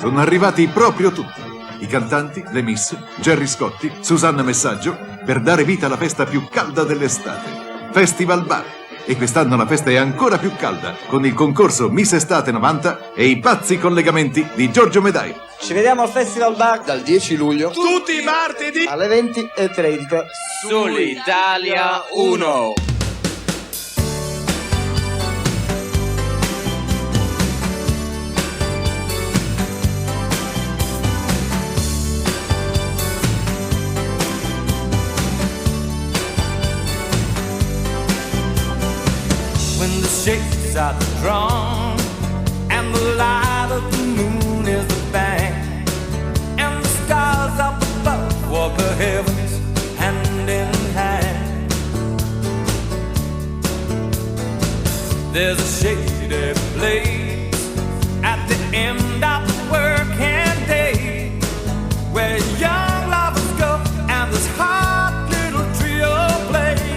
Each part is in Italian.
Sono arrivati proprio tutti. I cantanti, le miss, Gerry Scotti, Susanna Messaggio, per dare vita alla festa più calda dell'estate. Festival Bar. E quest'anno la festa è ancora più calda, con il concorso Miss Estate 90 e i pazzi collegamenti di Giorgio Medai. Ci vediamo al Festival Bar dal 10 luglio, tutti i martedì alle 20:30 su Italia 1. When the shakes are strong and the light of the moon is the bang and the stars up above walk the heavens hand in hand. There's a shady place at the end of the working day where young lovers go and this hot little trio plays.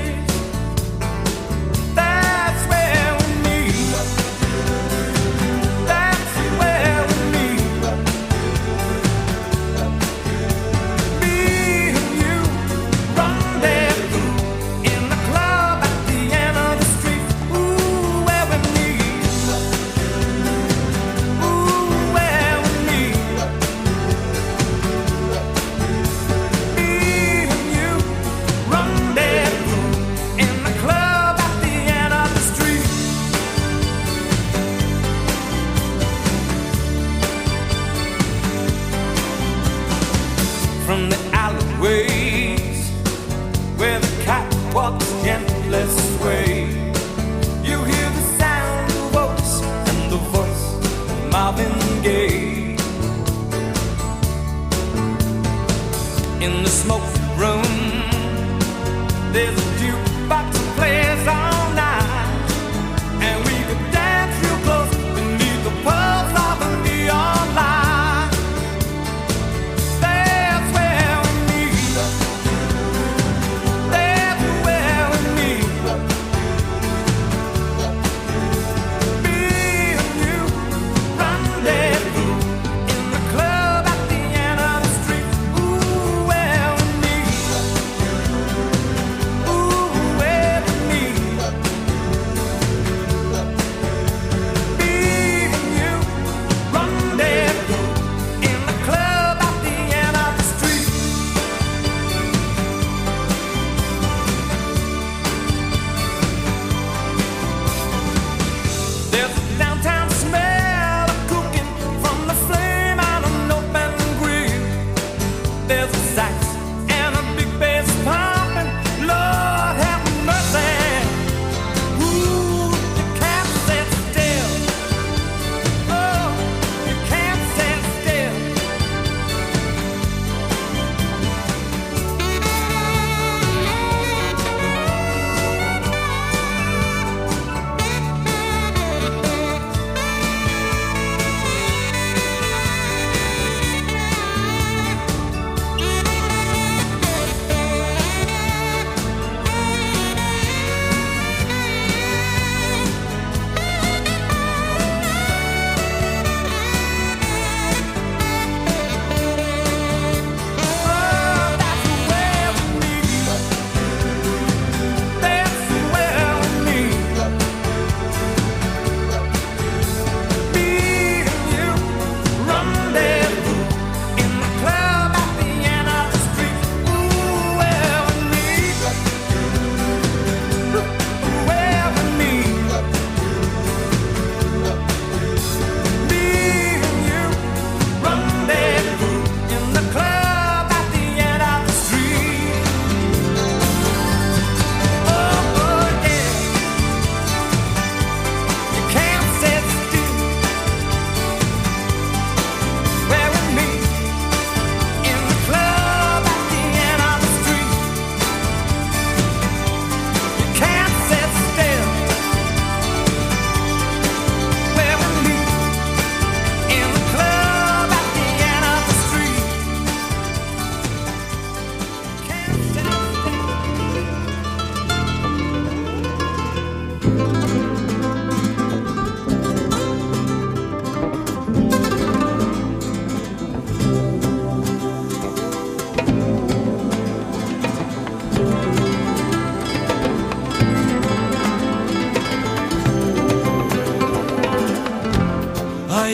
From the alleyways where the catwalks gently sway, you hear the sound of Otis and the voice of Marvin Gaye. In the smoky room, there's a jukebox that plays all night, and we could dance real close beneath the pulse of a neon light. Ooh,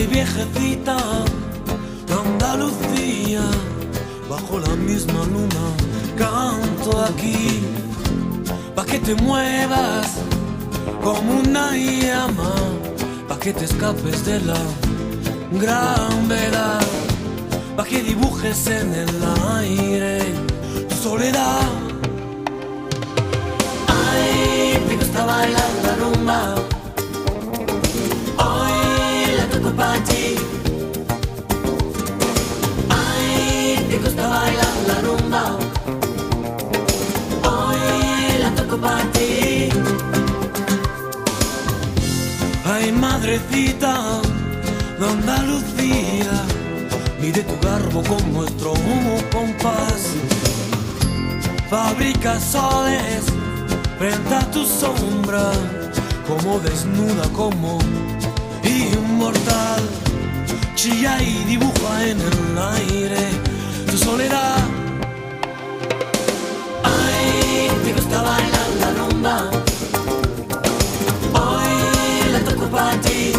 Ay, viejecita de Andalucía, bajo la misma luna canto aquí, pa' que te muevas como una llama, pa' que te escapes de la gran verdad, pa' que dibujes en el aire tu soledad. Ay, me gusta bailar la rumba, hoy la toco pa' ti. Ay, me gusta bailar la rumba, hoy la toco pa' ti. Ay, madrecita de Andalucía, mide tu garbo con nuestro compás. Fabrica soles frente a tu sombra, como desnuda, como inmortal. Chilla y dibuja en el aire tu soledad. Ay, te gusta bailar la rumba, hoy la toco pa' ti.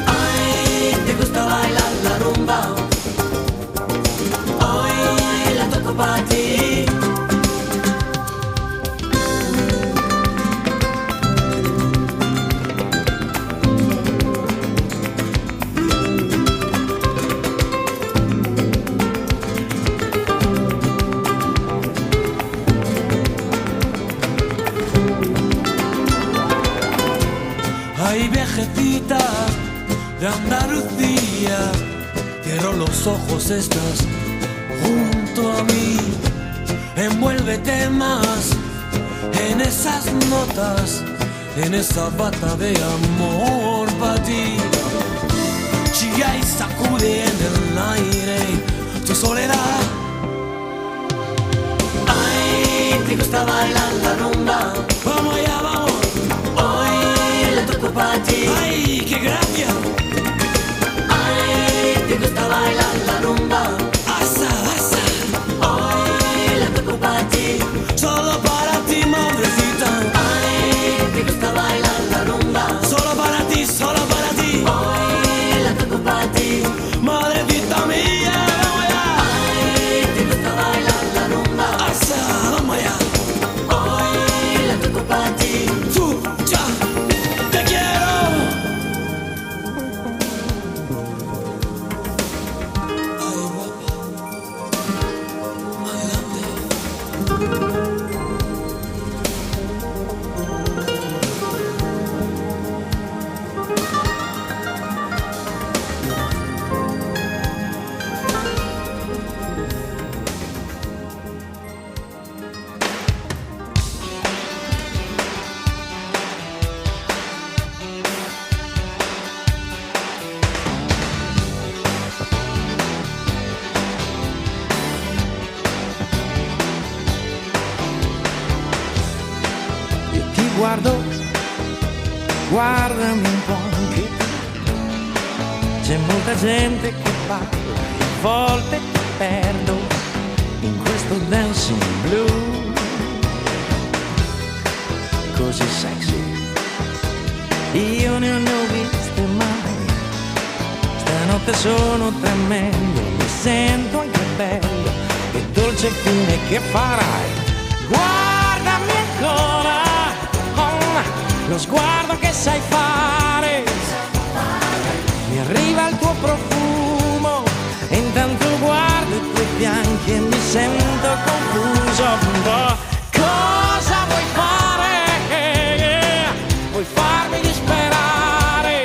Ay, te gusta bailar la rumba, hoy la toco pa' ti. Ay, viejecita de Andalucía, cierro los ojos, estás junto a mí. Envuélvete más en esas notas, en esa bata de amor para ti. Chilla y sacude en el aire tu soledad. Ay, te gusta bailar la rumba, vamos allá, vamos. Hoy la toco pa' ti. Ay, qué gracia. Ay, te gusta bailar la rumba, asa, asa. Hoy la toco pa' ti, solo para ti, madrecita. Ay, te gusta bailar la rumba, solo para ti, solo para ti. Hoy la toco pa' ti, madrecita mía, vamos allá. Ay, te gusta bailar la rumba, asa, vamos allá. Hoy la toco pa' ti, tú, ya, te quiero. Ay, guapa, adelante. Io ti guardo, guardami un po' anche tu. C'è molta gente che parla e a volte ti perdo in questo dancing blues. Così sexy, io ne ho viste mai. Stanotte sono tremendo, mi sento anche bello. Che dolce fine che farai, guardami ancora, lo sguardo che sai fare. Mi arriva il tuo profumo e intanto guardo i tuoi fianchi e mi sento confuso. Cosa vuoi fare? Vuoi farmi disperare?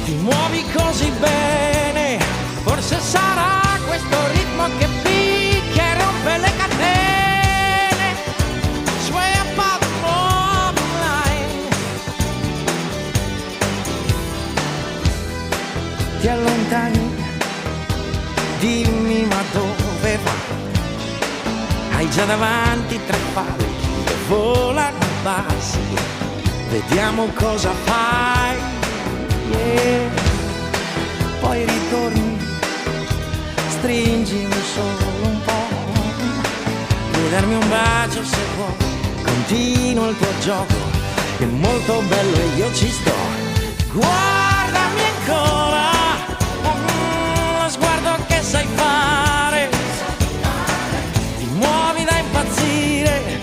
Ti muovi così bene, forse sarà questo ritmo che picchia e rompe le catene. Sway above the line. Ti allontani, dimmi ma dove vai? Hai già davanti 3 falchi che volano bassi. Vediamo cosa fai. Yeah. Poi ritorni, stringimi solo un po'. Puoi darmi un bacio se vuoi. Continua il tuo gioco, che è molto bello e io ci sto. Guardami ancora, lo sguardo che sai fare, ti muovi da impazzire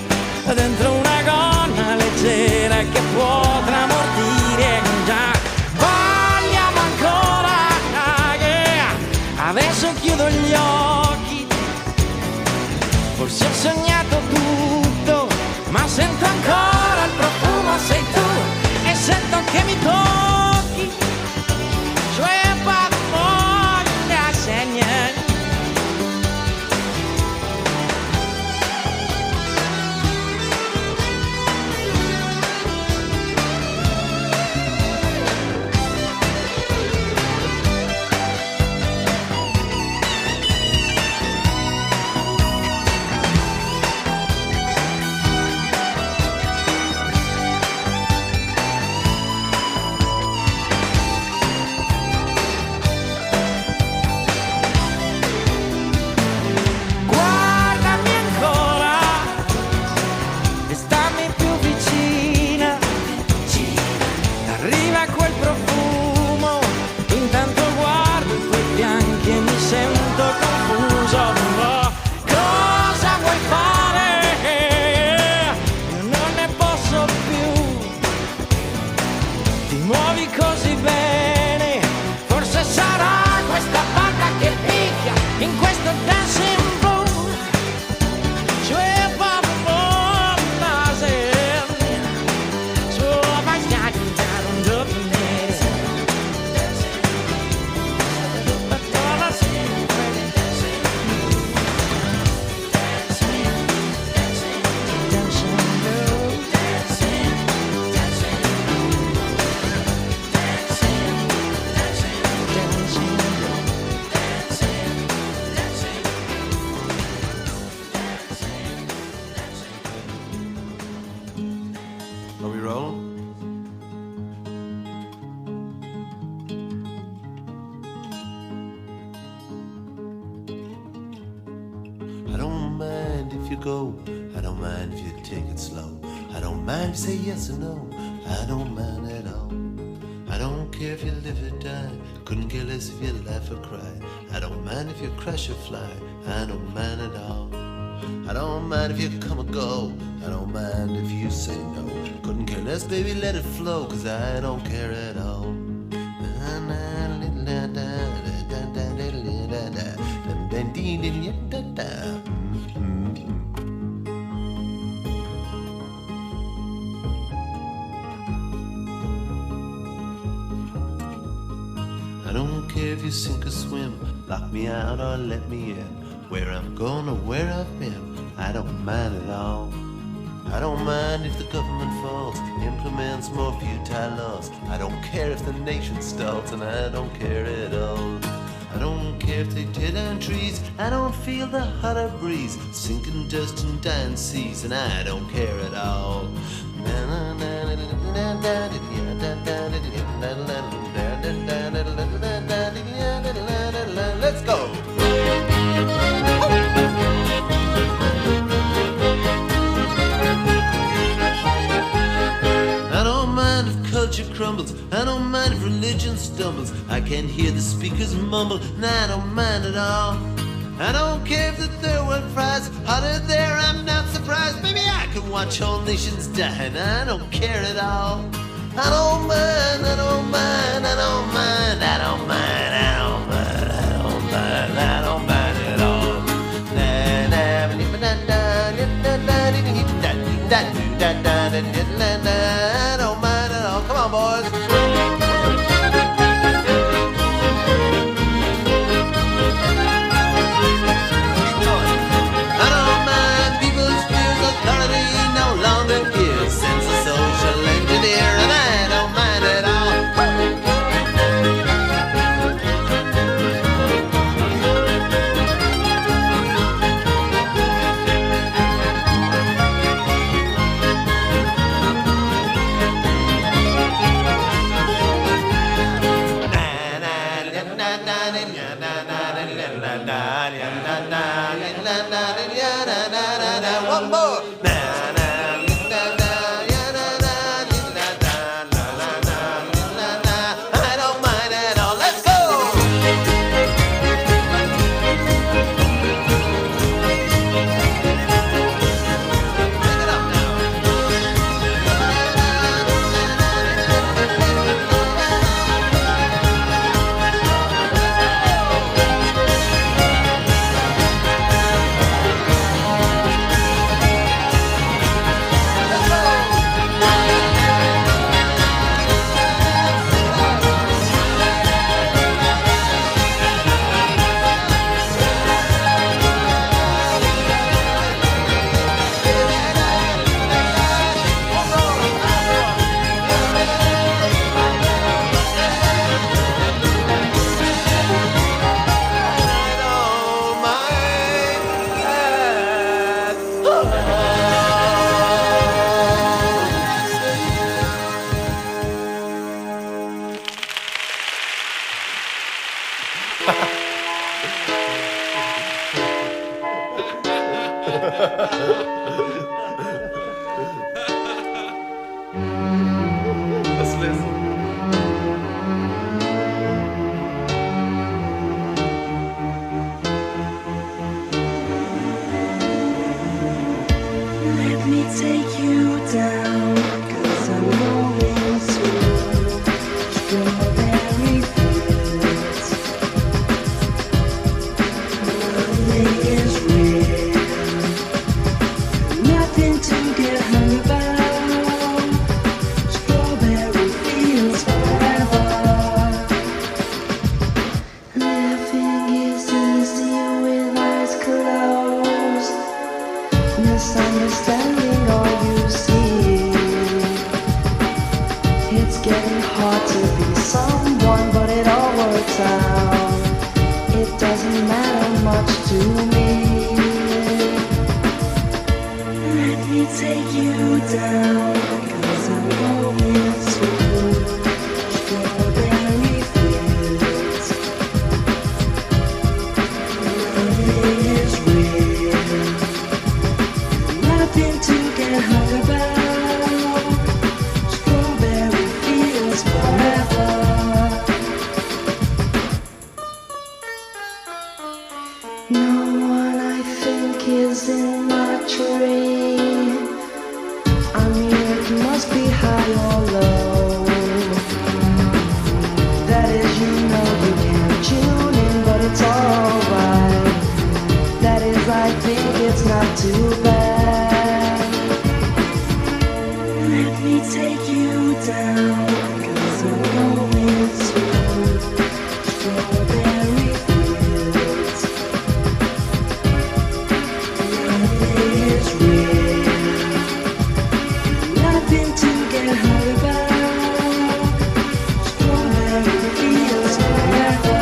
dentro una gonna leggera che può tramortire. Già, parliamo ancora, yeah. Adesso chiudo gli occhi, forse ho sognato tutto, ma sento ancora il profumo, sei tu, e sento che mi tocchi, cioè voglia segna. Go. I don't mind if you take it slow. I don't mind if you say yes or no. I don't mind at all. I don't care if you live or die. Couldn't care less if you laugh or cry. I don't mind if you crash or fly. I don't mind at all. I don't mind if you come or go. I don't mind if you say no. Couldn't care less, baby, let it flow, 'cause I don't care at all. I don't care if you sink or swim, lock me out or let me in. Where I'm going or where I've been, I don't mind at all. I don't mind if the government falls, implements more futile laws. I don't care if the nation stalls, and I don't care at all. I don't care if they tear down trees, I don't feel the hotter breeze, sinking dust and dying seas, and I don't care at all. Let's go! I don't mind if culture crumbles, I don't mind if religion stumbles, I can hear the speakers mumble, and I don't mind at all. I don't care if the third world fries hotter there, I'm not surprised. Maybe I can watch whole nations die, and I don't care at all. I don't mind, I don't mind, I don't mind, I don't mind, I don't mind, I don't mind, I don't mind at all. I don't mind at all. Come on, boys. One more. Let's listen. Let me take you down, 'cause I'm going to strawberry fields. Nothing is real, nothing to get hung about. Strawberry fields forever. Living is easy with eyes closed. Misunderstanding all you see. It's getting hard to be someone, but it all works out. It doesn't matter much to me. Let me take you down, 'cause I'm going to strawberry fields. Nothing is real, nothing to get hung about. Strawberry fields forever. No one I think is in my tree. I mean, it must be high or low. That is, you know you can't tune in, but it's alright. That is, I think it's not too bad. Let me take you down, 'cause I'm going to strawberry fields. Nothing is real, nothing to get hung about. Strawberry fields forever.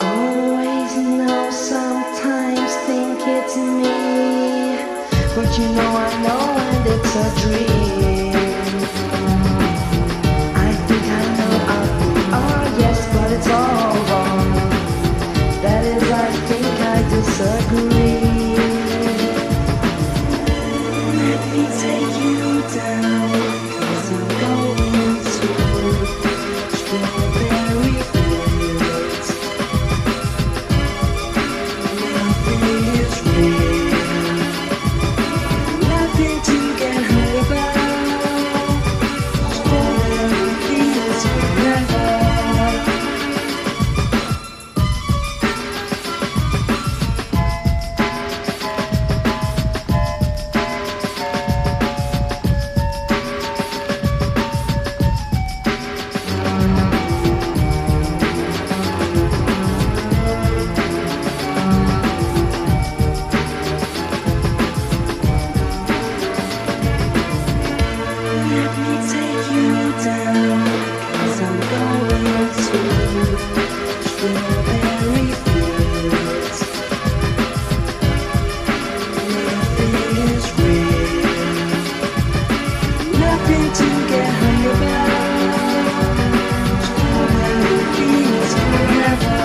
Always know, sometimes think it's me, but you know I know and it's a dream. I think I know yes, but it's all wrong. That is, I think I disagree. Let me take you down, 'cause I'm going to strawberry fields. Nothing is real, nothing to get hung about. Strawberry fields forever. Let me take you down, 'cause I'm going to strawberry fields. Nothing is real, nothing to get hung about. Strawberry fields forever.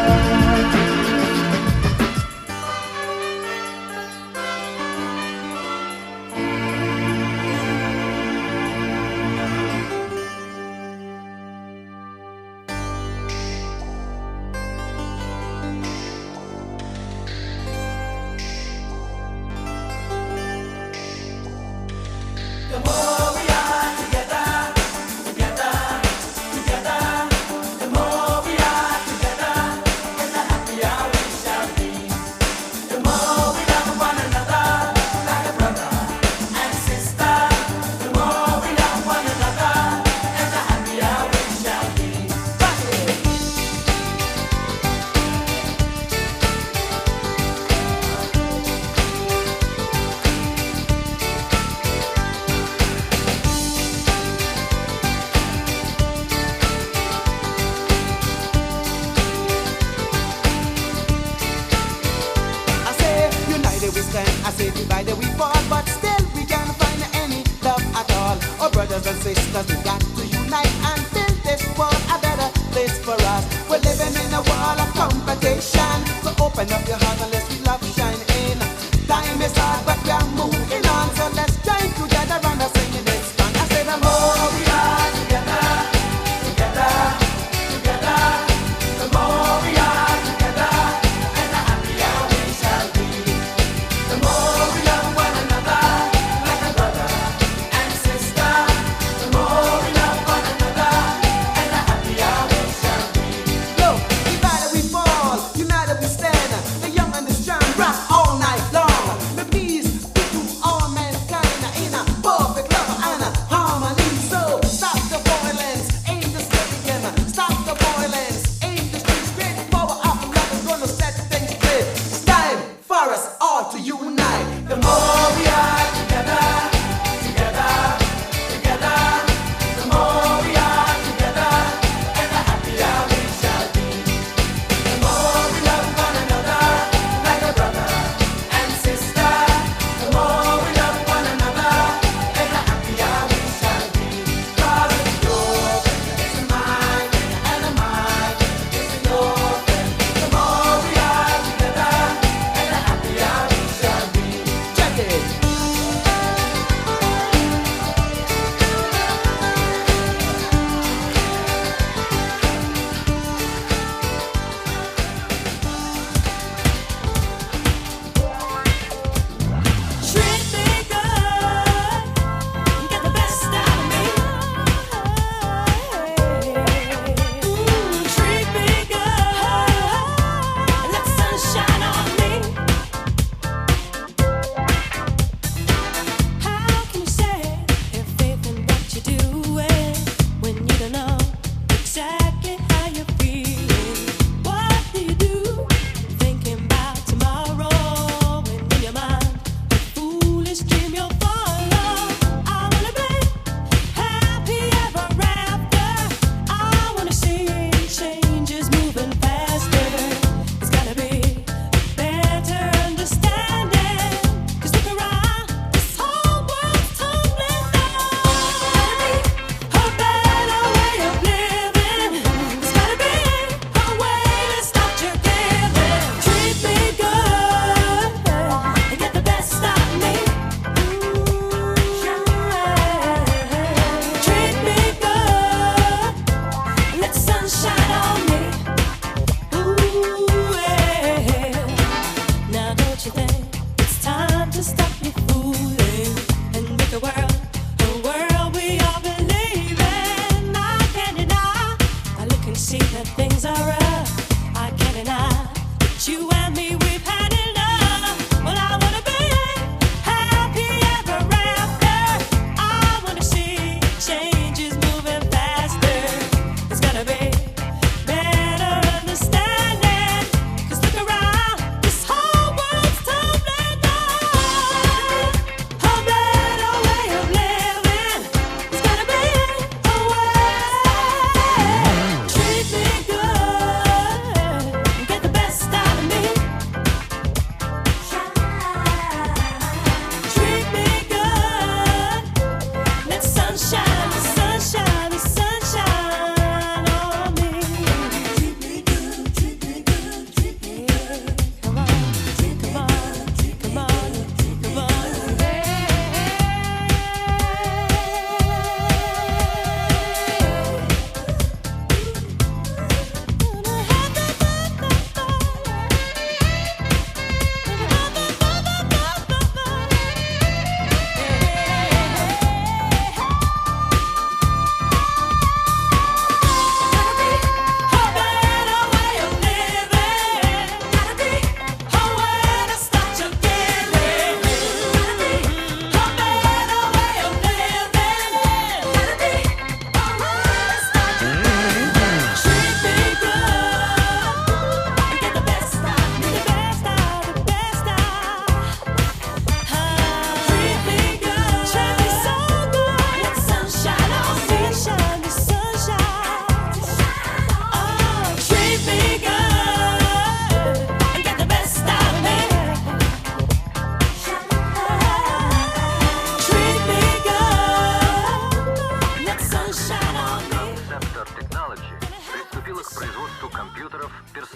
Brothers and sisters, we got to unite. unite and build this world a better place for us. We're living in a world of competition, so open up your heart and let's we love shine in. Time is hard, but we are moving on, so let's join together and sing this song. I say the more we are together, together, together, the more we are together, and the happier we shall be. The more we love one another, like a brother and sister, the more we love one another, and the happier we shall be. Yo, divided we fall, united we stand, the young and the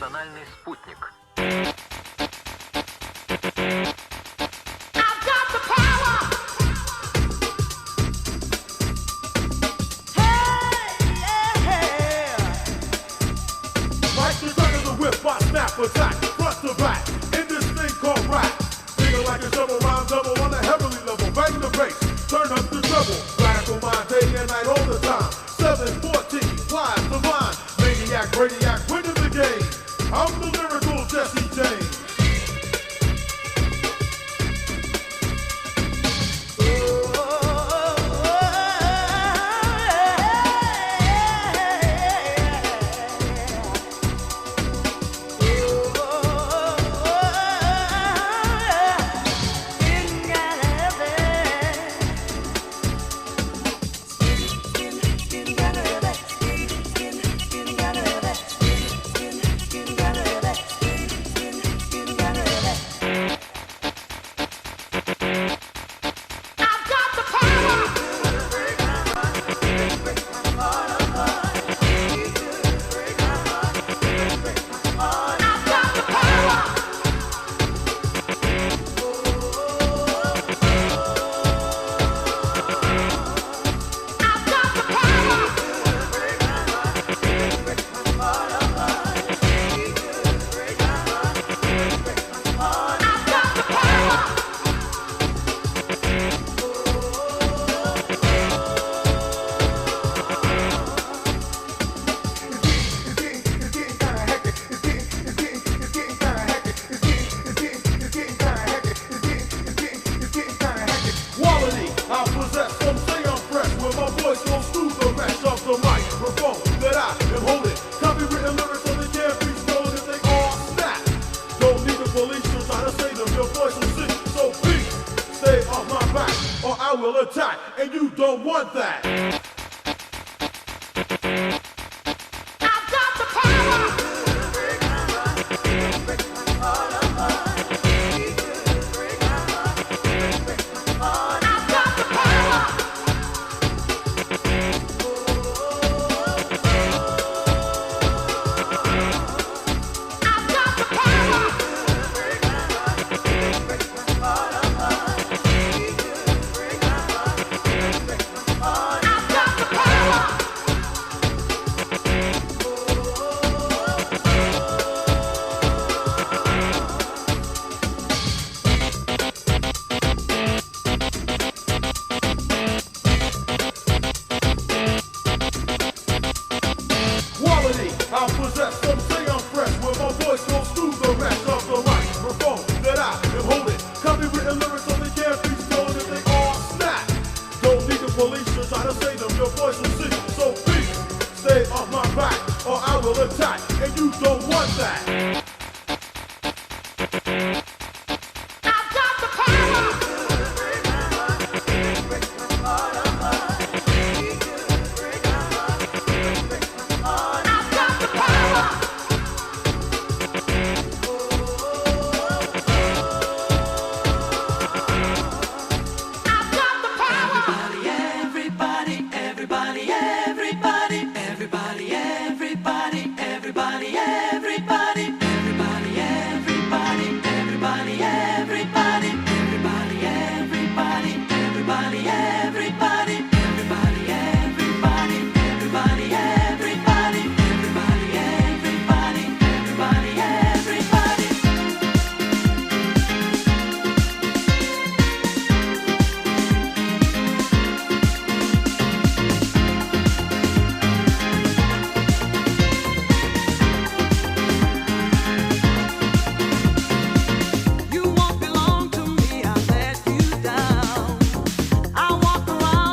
персональный спутник. Attack, front to back, in this thing called rap. Feel like a double rhyme double on a heavenly level. Bang the bass, turn up the treble. Radical mind day and night all the time. 714, wise, divine, maniac, radiac, winning the game. I'm the lyrical Jesse James. Attack, and you don't want that. Attack, and you don't want that. You won't belong to me, I let you down. I walk around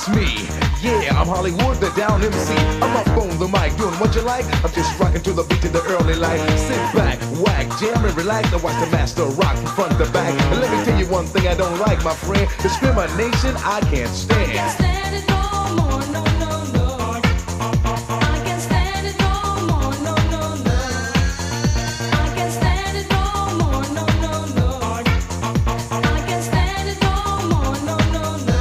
it's me. Yeah, I'm Hollywood, the down MC. I'm up on the mic, doing what you like. I'm just rocking to the beat of the early light. Sit back, whack, jam and relax. And watch the master rock from front to back. And let me tell you one thing I don't like, my friend. Discrimination, I can't stand. I can't stand it no more, no, no, no. I can't stand it no more, no, no, no. I can't stand it no more, no, no, no. I can't stand it no more, no, no, no.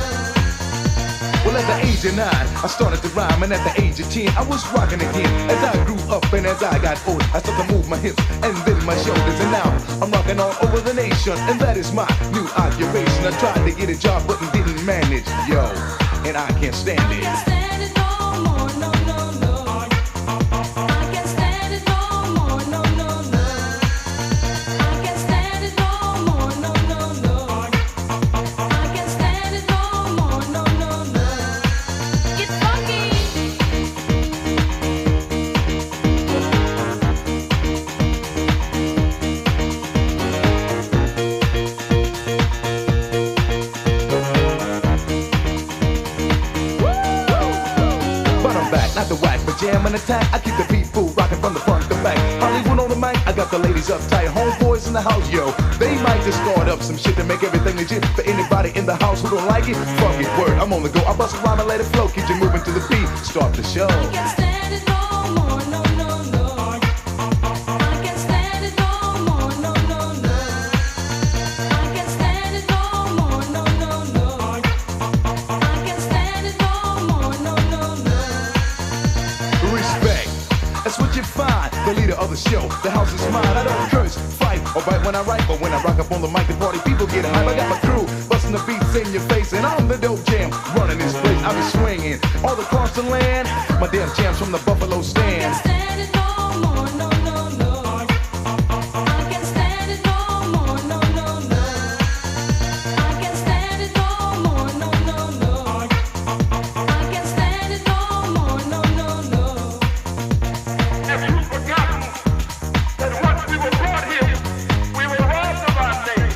Well, at the age of 9, I started to rhyme, and at the age of 10, I was rocking again. As I grew up and as I got old, I started to move my hips and then my shoulders, and now I'm rocking all over the nation, and that is my new occupation. I tried to get a job, but didn't manage, yo, and I can't stand it. I can't stand it no more, no, no, no. I can't stand it no more, no, no, no. I can't stand it no more, no, no, no. I can't stand it no more, no, no, no. Get funky. But I'm back, not the whack, but jam and attack. I keep the people rocking from the front to back. Hollywood on the mic, I got the ladies uptight. Homeboys in the house, yo. They might just start up some shit to make everything legit. For anybody in the house who don't like it, fuck it, word, I'm on the go. I bust a rhyme and let it flow, keep you moving to the beat. Start the show. I can't stand it no more, no, no, no. I can't stand it no more, no, no, no. I can't stand it no more, no, no, no. I can't stand it no more, no, no, no. Respect, that's what you find. The leader of the show, the house is mine. I don't curse, fight, or bite when I write. But when I rock up on the mic, the party people get hype. I got my crew, busting the beats in your face. And I'm the dope jam, running this place. I be swinging all across the land. My damn jams from the Buffalo I stand. can't stand it no more, no, no, no. I can't stand it no more, no, no, no. I can't stand it no more, no, no, no. I can't stand it no more, no, no, no. Have you forgotten that once we were brought here, we were robbed of our name,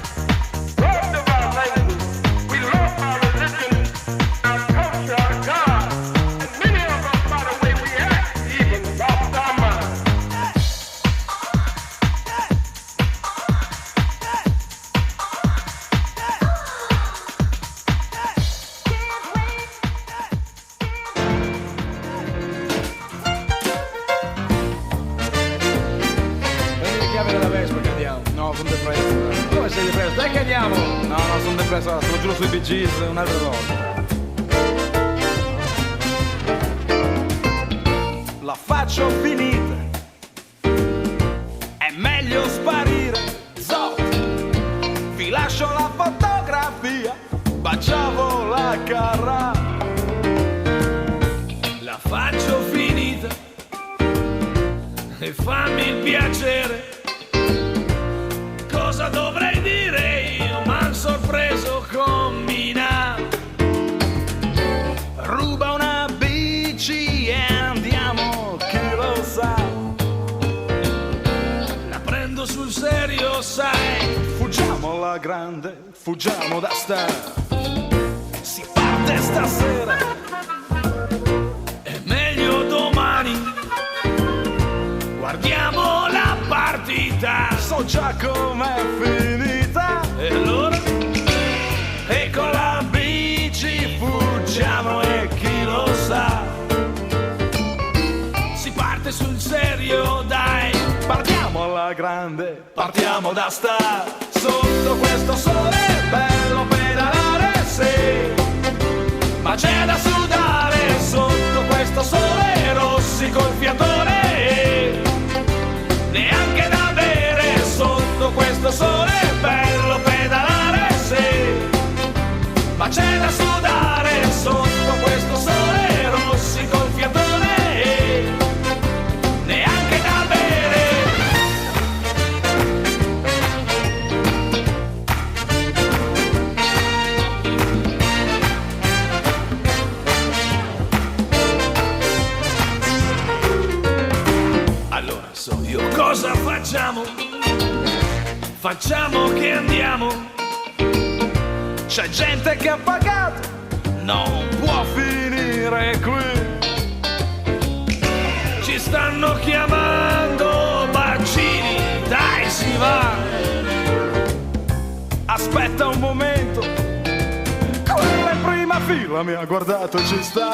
robbed of our language, we lost our religion, our culture, our God, and many of us, by the way we act, even lost our minds. Prendi le chiavi della Vespa che andiamo. No, sono depresso. Come sei depresso? Dai che andiamo. No, sono depresso. Te lo giuro sui Bee Gees, un'altra cosa. La faccio finita, è meglio sparire. Zot, vi lascio la fotografia, baciavo la carra. La faccio finita e fammi il piacere. Cosa dovrei dire io? M'han sorpreso con Mina. Ruba una bici e andiamo, chi lo sa. La prendo sul serio, sai. Fuggiamo alla grande, fuggiamo da star. Si parte stasera, è meglio domani. Guardiamo la partita, so già com'è finita. E allora? E con la bici fuggiamo e chi lo sa. Si parte sul serio, dai. Partiamo alla grande, partiamo da star. Sotto questo sole bello pedalare, sì. Ma c'è da sudare sotto questo sole, rossi col fiatone. Neanche da bere sotto questo sole bello pedalare, sì. Ma c'è da sudare sotto questo sole, rossi col fiatone. Neanche da bere. Allora so io cosa facciamo? Facciamo che andiamo. C'è gente che ha pagato non può finire qui. Ci stanno chiamando bacini, dai si va. Aspetta un momento, quella in prima fila mi ha guardato e ci sta.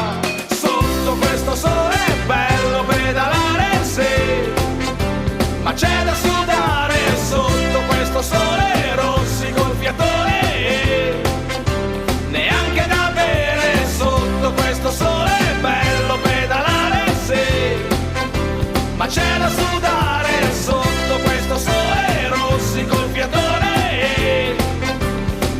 Sotto questo sole è bello pedalare, sì, ma c'è da sudare sotto questo sole, rossi col fiatone, neanche da bere sotto questo sole è bello pedalare, sì, ma c'è da sudare sotto questo sole, rossi col fiatone,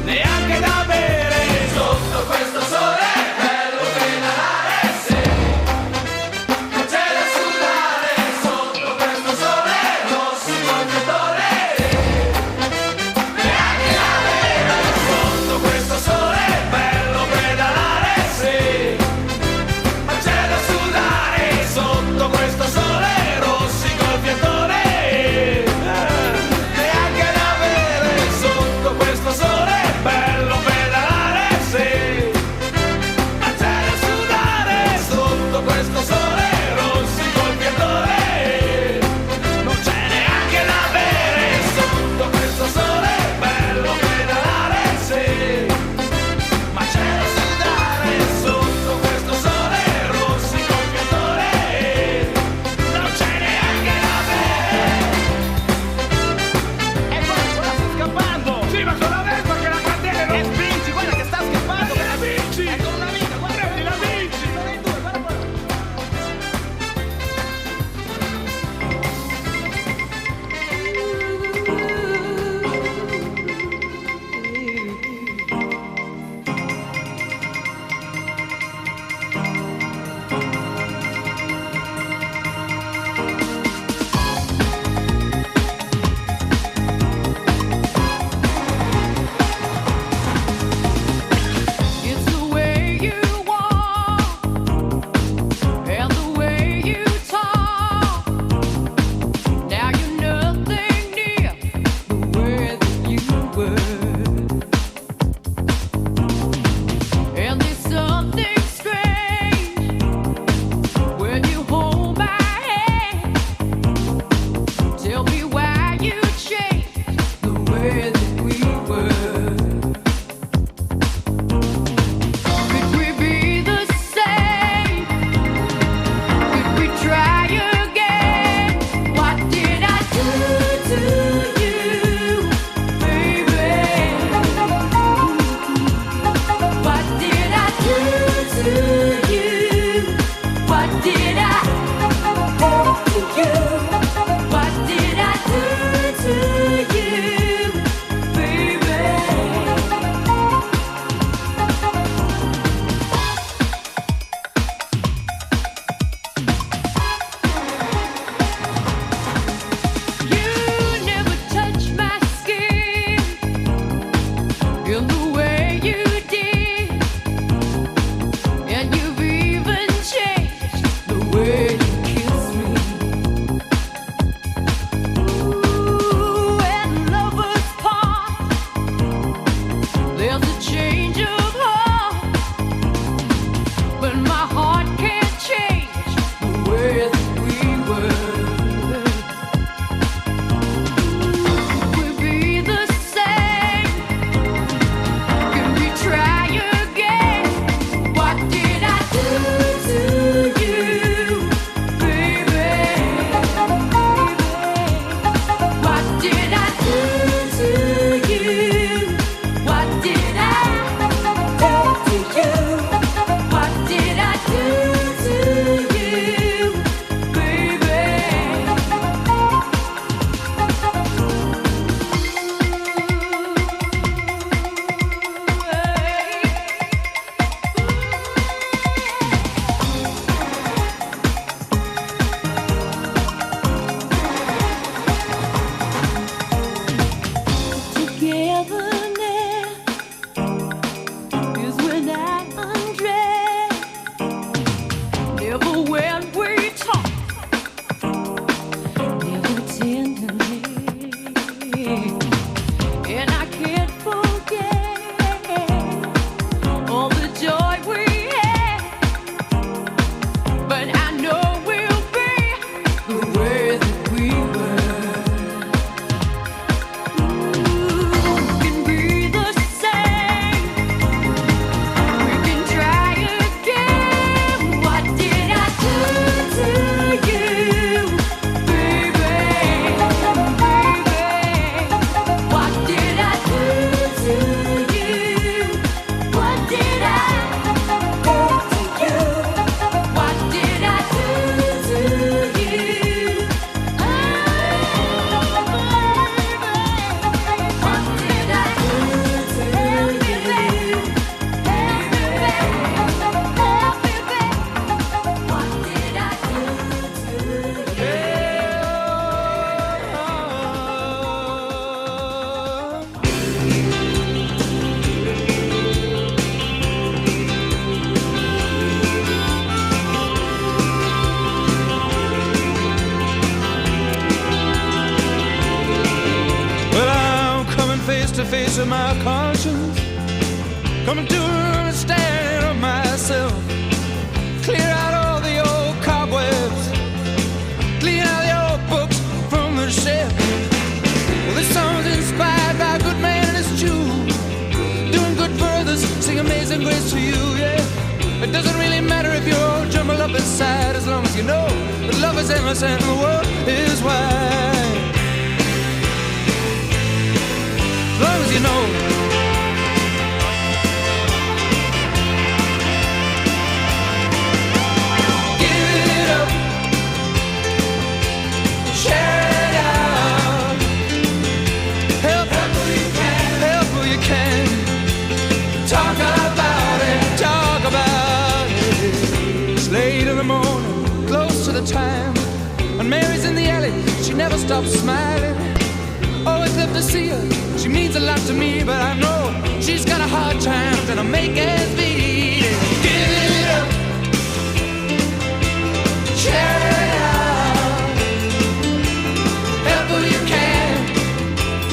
neanche da bere sotto questo sole è bello pedalare, sì, ma c'è da sudare sotto questo sole, rossi col fiatone, neanche da bere sotto coming to an understanding of myself. Clear out all the old cobwebs, clean out the old books from the shelf. Well, this song's inspired by a good man and it's true. Doing good for others, sing Amazing Grace to you, yeah. It doesn't really matter if you're all jumbled up inside, as long as you know that love is endless and the world is wide. As long as you know. Time and Mary's in the alley, she never stops smiling. Always love to see her, she means a lot to me, but I know she's got a hard time trying to make ends meet. Give it up, share it out, help who you can,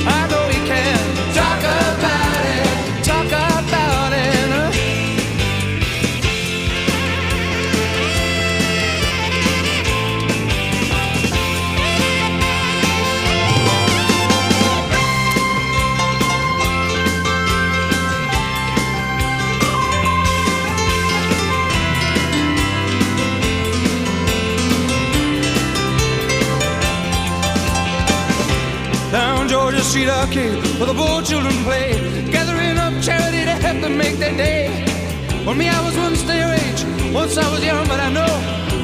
I know you can. Talk about it, talk about it. Georgia Street Arcade, where the poor children play, gathering up charity to help them make their day. Well, me, I was once their age, once I was young, but I know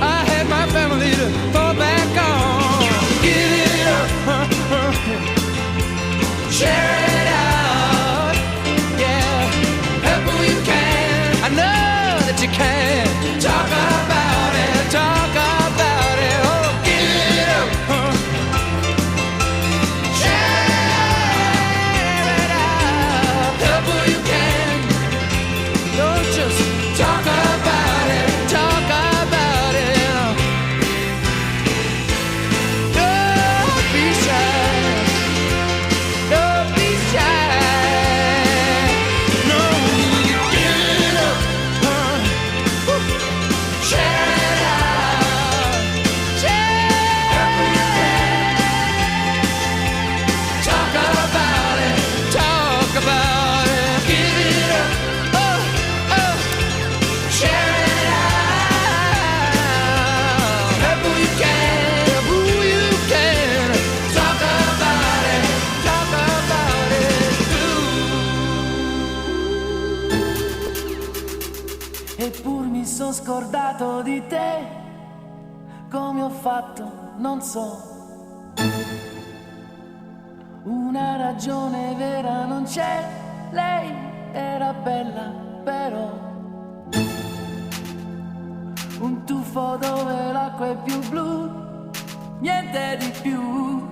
I had my family to fall back on. Give it up, share it out, yeah, help who you can, I know that you can. Talk about it, talk about it, oh, give it up, scordato di te, come ho fatto non so. Una ragione vera non c'è, lei era bella però. Un tuffo dove l'acqua è più blu, niente di più.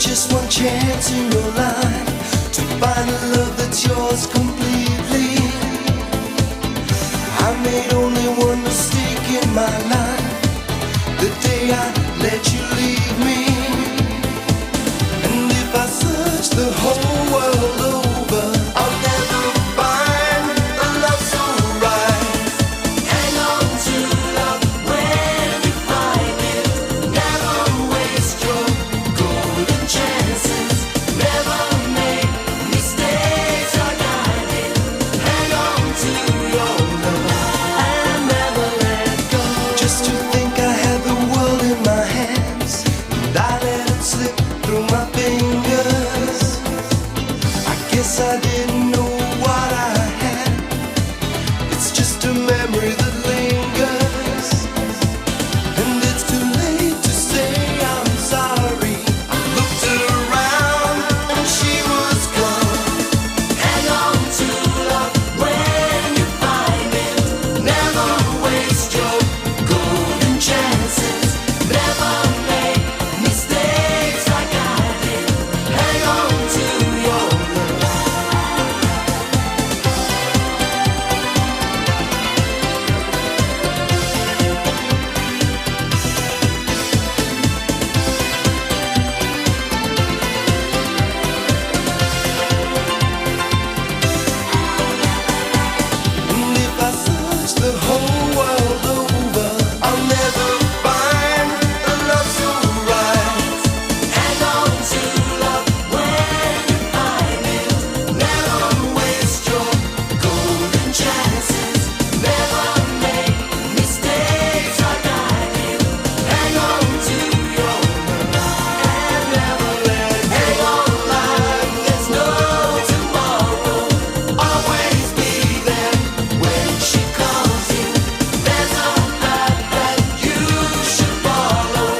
just one chance in your life to find a love that's yours completely. I made only one mistake in my life, the day I let you leave me. And if I search the whole world over, I'll never find a love so right. Hang on to love when you find it. Never waste your golden chances. Never make mistakes or guided. Hang on to your love and never let go. Just to think I had the world in my hands and I let it slip through my fingers. I guess I didn't know what I had. It's just a memory that lingers. And it's too late to say I'm sorry. I looked around and she was gone. Hang on to love when you find it. Never waste your golden chances. Never make mistakes like I did. Hang on to your love. And if I search the whole world over, I'll never find a love so right. Hang on to love when you find it. Never waste your golden chances. Never make mistakes like I did. Hang on to your love and never let go. Hang on like there's no tomorrow. Always be there when she calls you. There's a path that you should follow.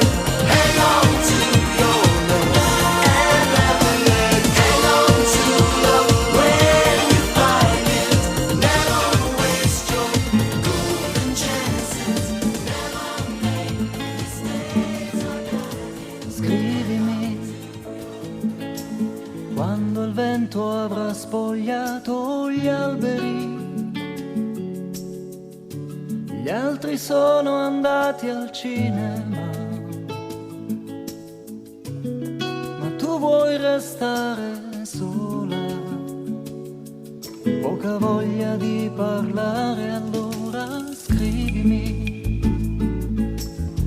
Hang on to your love and never let go. Hang on to love when you find it. Never waste your golden chances. Never make mistakes or Scrivimi quando il vento avrà spogliato gli alberi. Gli altri sono andati al cinema, ma tu vuoi restare sola. Poca voglia di parlare, allora scrivimi.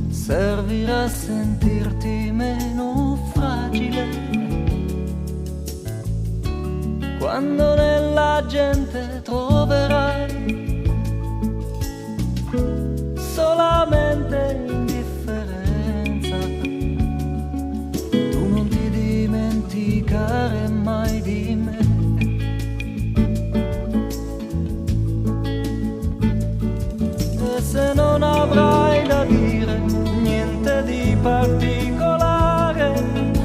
Servirà a sentirti meno fragile quando nella gente troverai solamente indifferenza. Tu non ti dimenticare mai di me. E se non avrai da dire niente di particolare,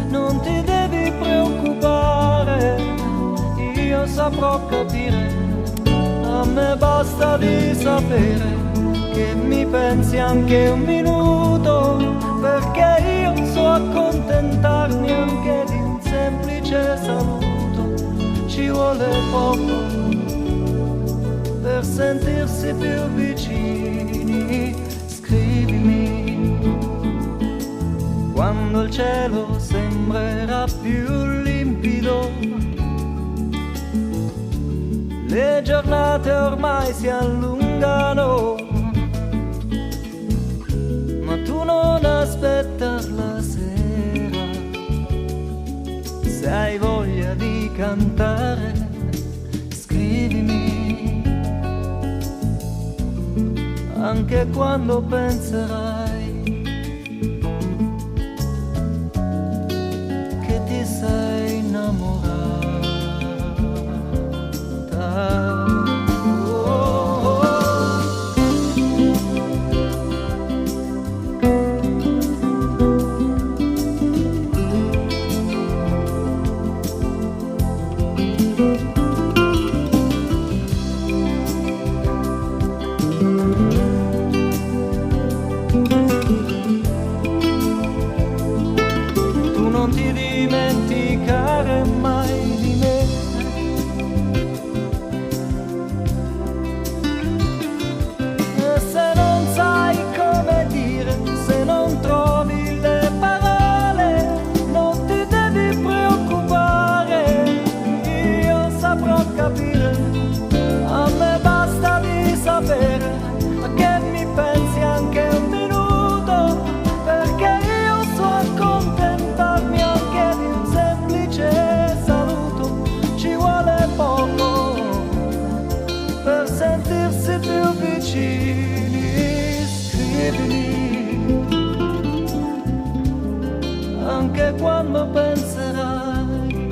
non ti devi preoccupare, io saprò capire. A me basta di sapere che mi pensi anche un minuto, perché io so accontentarmi anche di un semplice saluto. Ci vuole poco per sentirsi più vicini. Scrivimi quando il cielo sembrerà più limpido. Le giornate ormai si allungano, ma tu non aspettar la sera. Se hai voglia di cantare, scrivimi, anche quando penserai che ti sei innamorata. non ti dimenticare mai di me. E se non sai come dire, se non trovi le parole, non ti devi preoccupare, io saprò capire. A me basta di sapere che mi pensi anche un minuto, perché io so accontentarmi anche di un semplice saluto. Ci vuole poco per sentirsi più vicini. Scrivimi anche quando penserai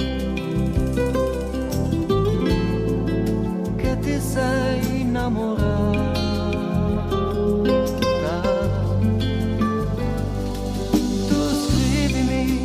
che ti sei innamorata. Tu scrivimi.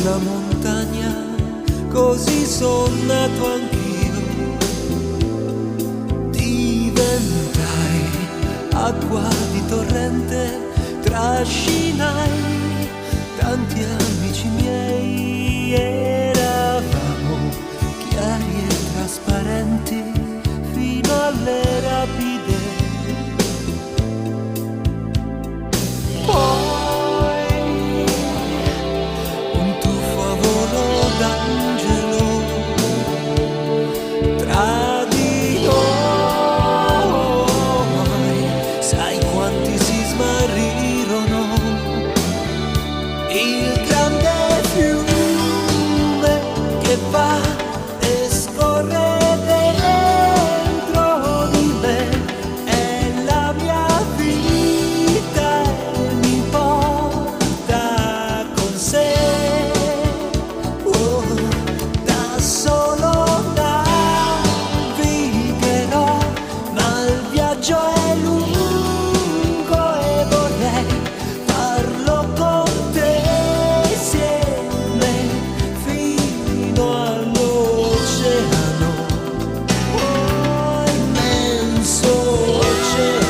una montagna, così son nato anch'io. Diventai acqua di torrente, trascinai tanti amici miei, eravamo chiari e trasparenti fino alle rapide. Poi un tuffo a volo d'angelo tra di noi, sai quanti si smarrirono. Il grande fiume che va e scorre dentro di me è la mia vita e mi porta con sé. Oh, da solo navigherò, ma il viaggio è lungo e vorrei farlo con te insieme fino all'oceano, oh, immenso oceano.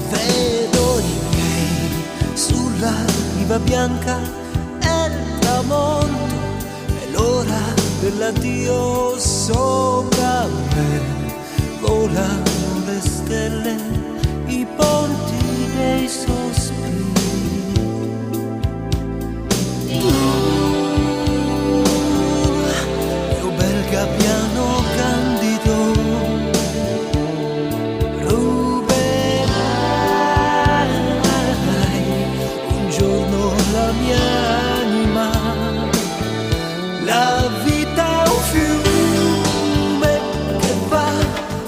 Vedo i miei sulla riva bianca, è il tramonto, è l'ora dell'addio. Sopra me volano le stelle, i ponti dei sospiri. Mio bel gabbiano candido, ruberai un giorno la mia anima. La vita è un fiume che va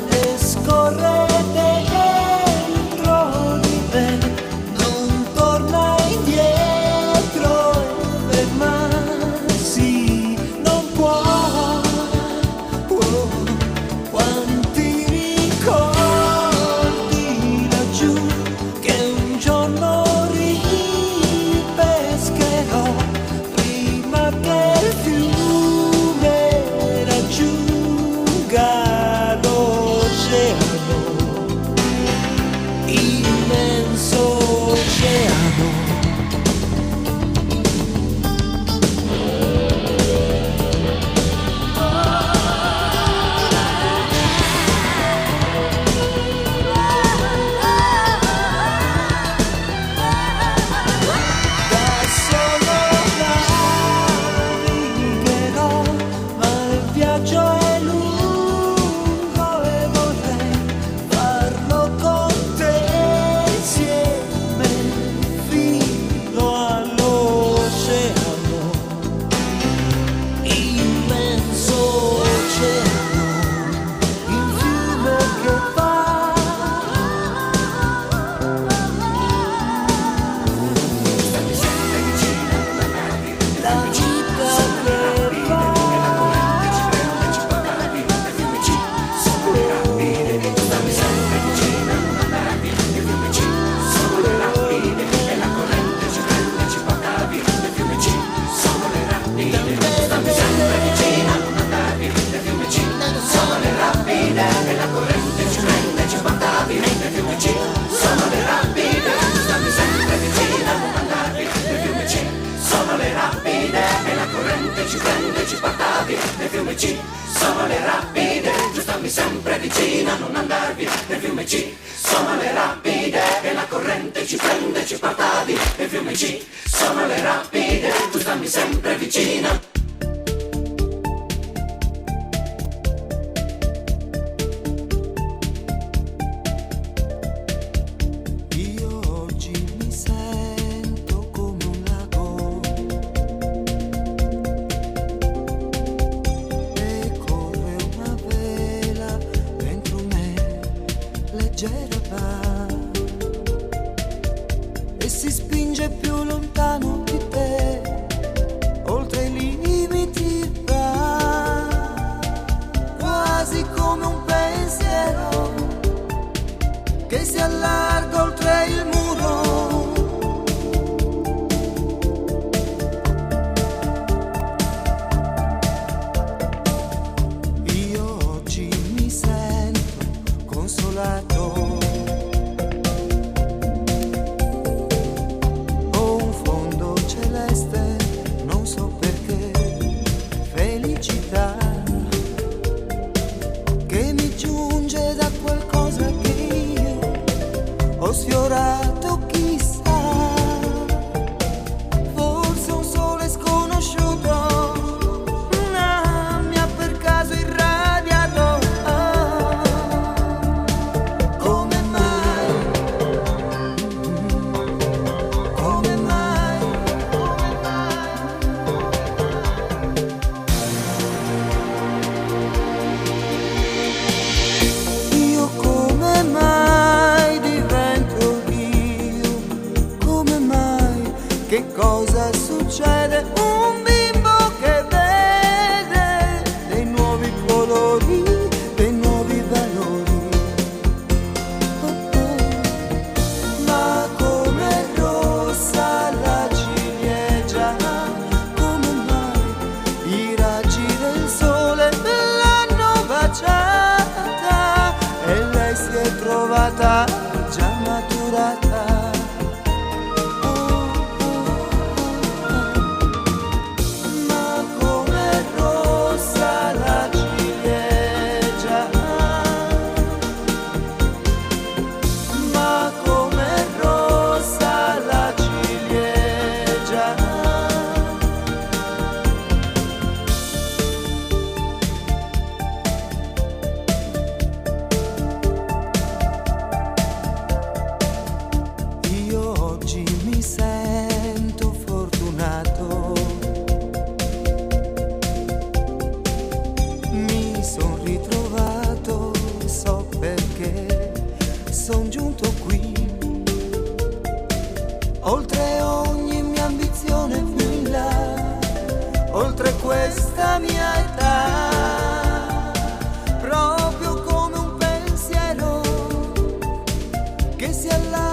e scorre dentro di me, non torna indietro e fermarsi non può. Oh, quanti ricordi laggiù che un giorno ripescherò prima che il fiume raggiunga l'oceano, immenso oceano. Da solo navigherò, ma il viaggio è lungo e vorrei farlo con te insieme fino all'oceano, immenso oceano, il fiume che va. La vita che va. Sono le rapide, tu stammi sempre vicina, non andar via. Nel fiume C sono le rapide e la corrente ci prende, ci porta via. Nel fiume C sono le rapide, tu stammi sempre vicina. Io oggi mi sento come un lago e corre una vela dentro me, leggera va e si spinge spinge più lontano di te, oltre i limiti va, quasi come un pensiero che si allarga oltre il muro. Io oggi mi sento consolato. Ho un fondo celeste, non so perché, felicità che mi giunge da qualcosa che io ho sfiorato, chissà, forse un sole sconosciuto mi ha per caso irradiato. Come mai? Come mai? Io come mai divento io? Come mai? Che cosa succede? Un bimbo che vede dei nuovi colori, dei nuovi valori. Ma come rossa la ciliegia, come mai i raggi del sole l'hanno baciata e lei si è trovata già maturata. Ma come rossa la ciliegia, ma come rossa la ciliegia. Io oggi mi sento fortunato, mi son ritrovato, so perché son giunto qui, oltre ogni mia ambizione più in là, oltre questa mia età, proprio come un pensiero che si allarga